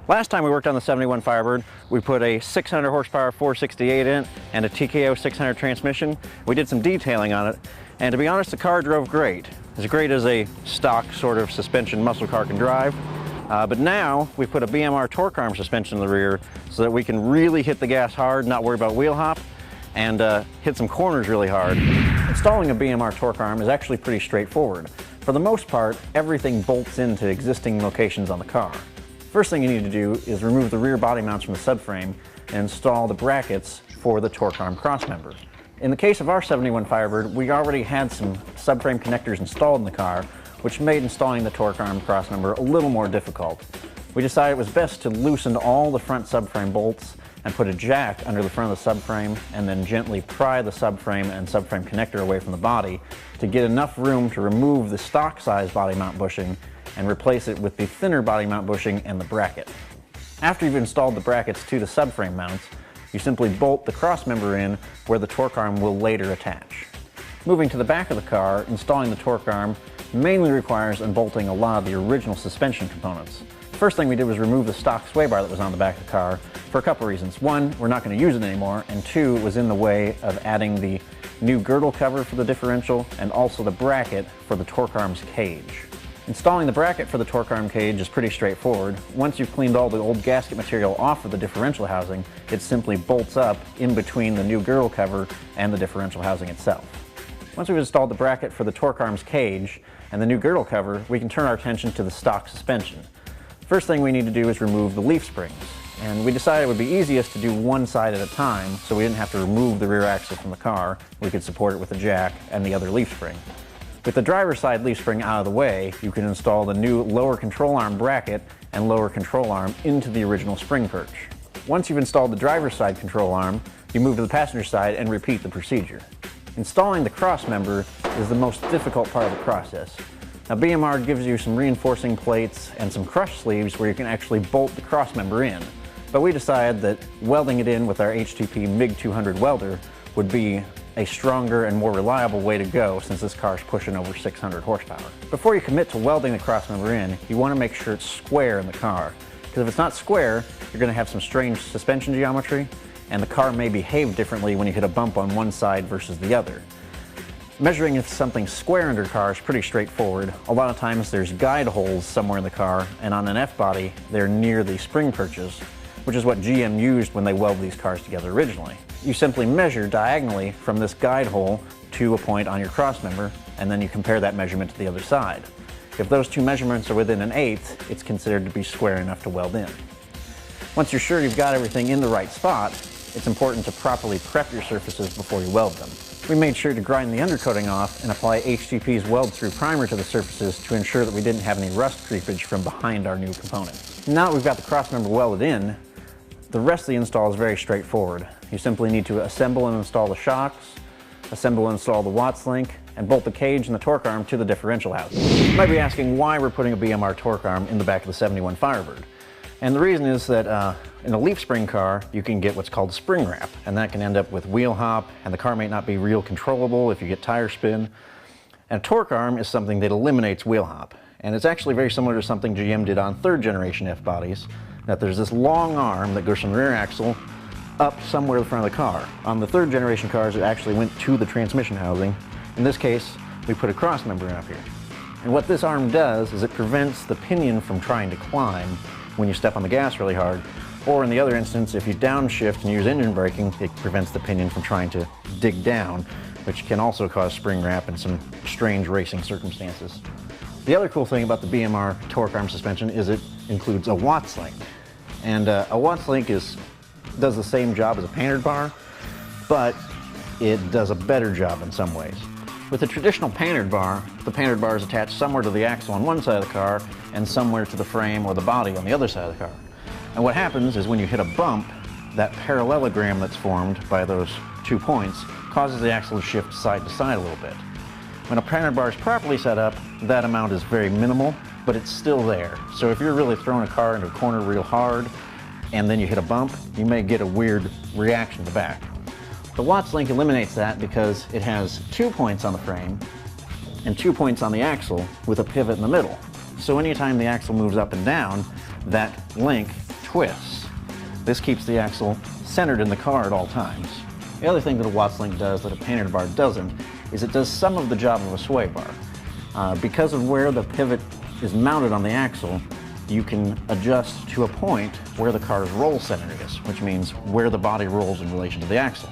Last time we worked on the 71 Firebird, we put a 600 horsepower 468 in it and a TKO 600 transmission. We did some detailing on it, and to be honest, the car drove great. As great as a stock sort of suspension muscle car can drive. But now we put a BMR torque arm suspension in the rear so that we can really hit the gas hard, not worry about wheel hop, and hit some corners really hard. Installing a BMR torque arm is actually pretty straightforward. For the most part, everything bolts into existing locations on the car. First thing you need to do is remove the rear body mounts from the subframe and install the brackets for the torque arm crossmember. In the case of our 71 Firebird, we already had some subframe connectors installed in the car, which made installing the torque arm crossmember a little more difficult. We decided it was best to loosen all the front subframe bolts and put a jack under the front of the subframe and then gently pry the subframe and subframe connector away from the body to get enough room to remove the stock size body mount bushing and replace it with the thinner body mount bushing and the bracket. After you've installed the brackets to the subframe mounts, you simply bolt the crossmember in where the torque arm will later attach. Moving to the back of the car, installing the torque arm mainly requires unbolting a lot of the original suspension components. The first thing we did was remove the stock sway bar that was on the back of the car for a couple reasons. One, we're not going to use it anymore, and two, it was in the way of adding the new girdle cover for the differential and also the bracket for the torque arm's cage. Installing the bracket for the torque arm cage is pretty straightforward. Once you've cleaned all the old gasket material off of the differential housing, it simply bolts up in between the new girdle cover and the differential housing itself. Once we've installed the bracket for the torque arm's cage and the new girdle cover, we can turn our attention to the stock suspension. First thing we need to do is remove the leaf springs. And we decided it would be easiest to do one side at a time so we didn't have to remove the rear axle from the car. We could support it with a jack and the other leaf spring. With the driver's side leaf spring out of the way, you can install the new lower control arm bracket and lower control arm into the original spring perch. Once you've installed the driver's side control arm, you move to the passenger side and repeat the procedure. Installing the crossmember is the most difficult part of the process. Now, BMR gives you some reinforcing plates and some crush sleeves where you can actually bolt the crossmember in. But we decided that welding it in with our HTP MIG 200 welder would be a stronger and more reliable way to go since this car is pushing over 600 horsepower. Before you commit to welding the crossmember in, you want to make sure it's square in the car. Because if it's not square, you're going to have some strange suspension geometry, and the car may behave differently when you hit a bump on one side versus the other. Measuring if something's square under a car is pretty straightforward. A lot of times there's guide holes somewhere in the car, and on an F-body, they're near the spring perches, which is what GM used when they welded these cars together originally. You simply measure diagonally from this guide hole to a point on your crossmember, and then you compare that measurement to the other side. If those two measurements are within 1/8, it's considered to be square enough to weld in. Once you're sure you've got everything in the right spot, it's important to properly prep your surfaces before you weld them. We made sure to grind the undercoating off and apply HTP's weld-through primer to the surfaces to ensure that we didn't have any rust creepage from behind our new components. Now that we've got the crossmember welded in, the rest of the install is very straightforward. You simply need to assemble and install the shocks, assemble and install the Watts link, and bolt the cage and the torque arm to the differential housing. You might be asking why we're putting a BMR torque arm in the back of the 71 Firebird. And the reason is that in a leaf spring car, you can get what's called spring wrap, and that can end up with wheel hop, and the car may not be real controllable if you get tire spin. And a torque arm is something that eliminates wheel hop. And it's actually very similar to something GM did on third generation F-bodies, that there's this long arm that goes from the rear axle up somewhere in the front of the car. On the third generation cars, it actually went to the transmission housing. In this case, we put a crossmember in up here. And what this arm does is it prevents the pinion from trying to climb when you step on the gas really hard. Or in the other instance, if you downshift and use engine braking, it prevents the pinion from trying to dig down, which can also cause spring wrap in some strange racing circumstances. The other cool thing about the BMR torque arm suspension is it includes a Watts link. And a Watts link does the same job as a panhard bar, but it does a better job in some ways. With a traditional panhard bar, the panhard bar is attached somewhere to the axle on one side of the car and somewhere to the frame or the body on the other side of the car. And what happens is when you hit a bump, that parallelogram that's formed by those 2 points causes the axle to shift side to side a little bit. When a panhard bar is properly set up, that amount is very minimal, but it's still there. So if you're really throwing a car into a corner real hard and then you hit a bump, you may get a weird reaction in the back. The Watts link eliminates that because it has 2 points on the frame and 2 points on the axle with a pivot in the middle. So anytime the axle moves up and down, that link twists. This keeps the axle centered in the car at all times. The other thing that a Watts link does that a painted bar doesn't is it does some of the job of a sway bar. Because of where the pivot is mounted on the axle, you can adjust to a point where the car's roll center is, which means where the body rolls in relation to the axle.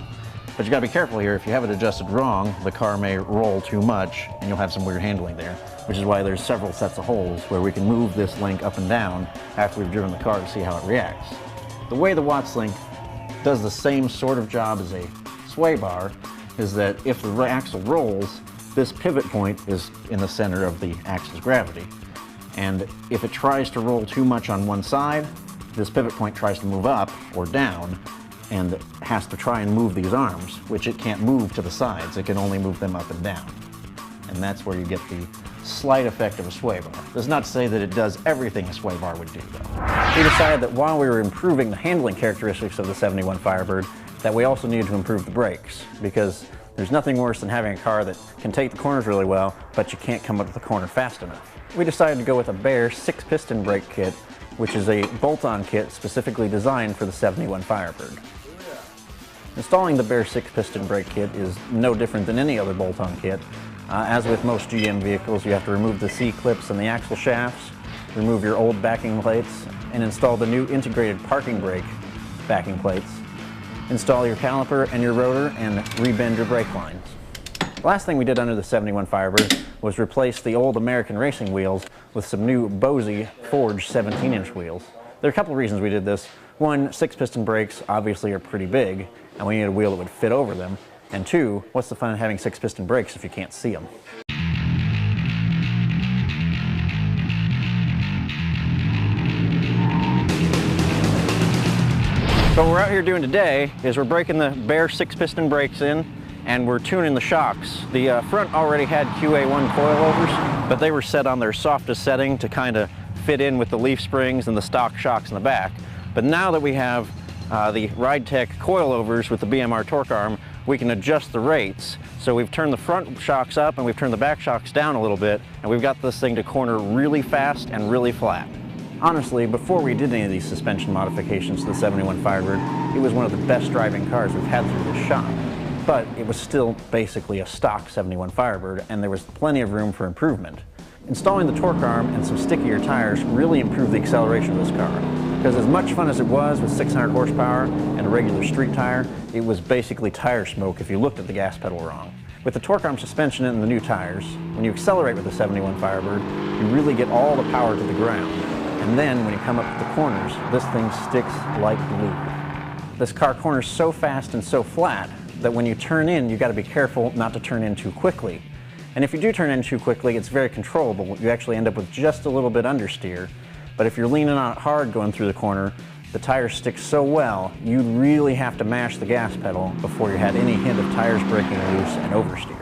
But you gotta be careful here. If you have it adjusted wrong, the car may roll too much and you'll have some weird handling there, which is why there's several sets of holes where we can move this link up and down after we've driven the car to see how it reacts. The way the Watts link does the same sort of job as a sway bar is that if the axle rolls, this pivot point is in the center of the axle's gravity. And if it tries to roll too much on one side, this pivot point tries to move up or down and has to try and move these arms, which it can't move to the sides. It can only move them up and down. And that's where you get the slight effect of a sway bar. That's not to say that it does everything a sway bar would do, though. We decided that while we were improving the handling characteristics of the 71 Firebird, that we also needed to improve the brakes, because there's nothing worse than having a car that can take the corners really well, but you can't come up to the corner fast enough. We decided to go with a Baer 6-piston brake kit, which is a bolt-on kit specifically designed for the 71 Firebird. Installing the Baer 6-piston brake kit is no different than any other bolt-on kit. As with most GM vehicles, you have to remove the C-clips and the axle shafts, remove your old backing plates, and install the new integrated parking brake backing plates. Install your caliper and your rotor and rebend your brake lines. The last thing we did under the 71 Firebird was replace the old American racing wheels with some new BOZE forged 17-inch wheels. There are a couple of reasons we did this. One, 6-piston brakes obviously are pretty big, and we needed a wheel that would fit over them. And two, what's the fun of having 6-piston brakes if you can't see them? So what we're out here doing today is we're breaking the Baer 6-piston brakes in, and we're tuning the shocks. The front already had QA1 coilovers, but they were set on their softest setting to kind of fit in with the leaf springs and the stock shocks in the back. But now that we have the RideTech coilovers with the BMR torque arm, we can adjust the rates. So we've turned the front shocks up and we've turned the back shocks down a little bit, and we've got this thing to corner really fast and really flat. Honestly, before we did any of these suspension modifications to the 71 Firebird, it was one of the best driving cars we've had through this shop. But it was still basically a stock 71 Firebird, and there was plenty of room for improvement. Installing the torque arm and some stickier tires really improved the acceleration of this car. Because as much fun as it was with 600 horsepower and a regular street tire, it was basically tire smoke if you looked at the gas pedal wrong. With the torque arm suspension and the new tires, when you accelerate with the 71 Firebird, you really get all the power to the ground. And then when you come up to the corners, this thing sticks like glue. This car corners so fast and so flat that when you turn in, you got to be careful not to turn in too quickly. And if you do turn in too quickly, it's very controllable. You actually end up with just a little bit understeer. But if you're leaning on it hard going through the corner, the tires stick so well, you really have to mash the gas pedal before you had any hint of tires breaking loose and oversteer.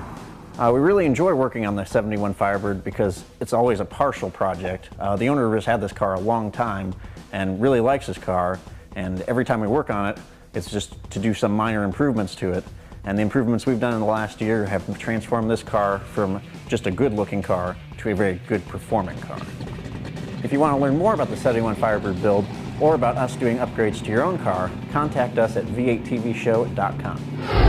We really enjoy working on the 71 Firebird because it's always a partial project. The owner has had this car a long time and really likes his car, and every time we work on it, it's just to do some minor improvements to it. And the improvements we've done in the last year have transformed this car from just a good-looking car to a very good performing car. If you want to learn more about the 71 Firebird build or about us doing upgrades to your own car, contact us at v8tvshow.com.